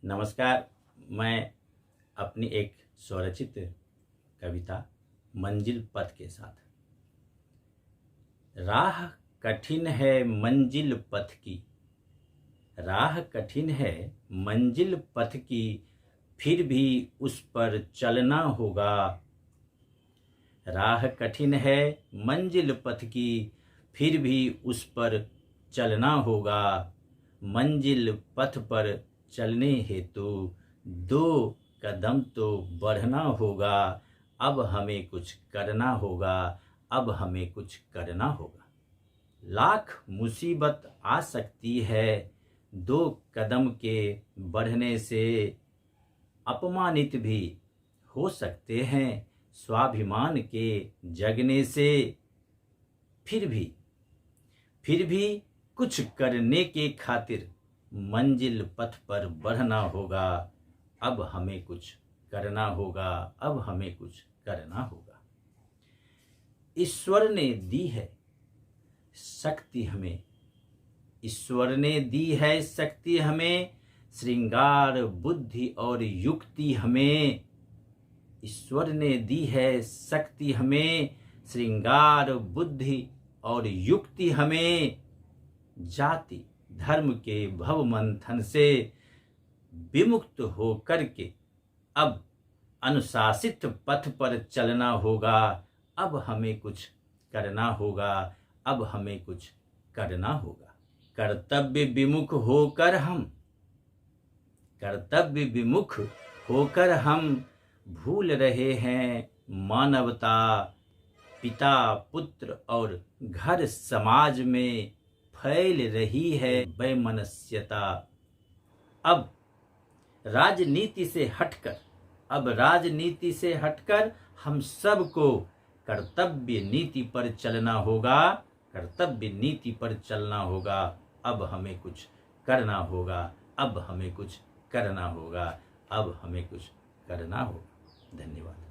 नमस्कार। मैं अपनी एक स्वरचित कविता मंजिल पथ के साथ। राह कठिन है मंजिल पथ की, राह कठिन है मंजिल पथ की, फिर भी उस पर चलना होगा। राह कठिन है मंजिल पथ की, फिर भी उस पर चलना होगा। मंजिल पथ पर चलने हेतु दो कदम तो बढ़ना होगा। अब हमें कुछ करना होगा, अब हमें कुछ करना होगा। लाख मुसीबत आ सकती है दो कदम के बढ़ने से, अपमानित भी हो सकते हैं स्वाभिमान के जगने से। फिर भी कुछ करने के खातिर मंजिल पथ पर बढ़ना होगा। अब हमें कुछ करना होगा, अब हमें कुछ करना होगा। ईश्वर ने दी है शक्ति हमें, ईश्वर ने दी है शक्ति हमें, श्रृंगार बुद्धि और युक्ति हमें। ईश्वर ने दी है शक्ति हमें, श्रृंगार बुद्धि और युक्ति हमें। जाति धर्म के भव मंथन से विमुक्त होकर के अब अनुशासित पथ पर चलना होगा। अब हमें कुछ करना होगा, अब हमें कुछ करना होगा। कर्तव्य विमुख होकर हम भूल रहे हैं मानवता। पिता पुत्र और घर समाज में फैल रही है वैमनस्यता। अब राजनीति से हटकर हम सबको कर्तव्य नीति पर चलना होगा, कर्तव्य नीति पर चलना होगा। अब हमें कुछ करना होगा, अब हमें कुछ करना होगा, अब हमें कुछ करना होगा। धन्यवाद।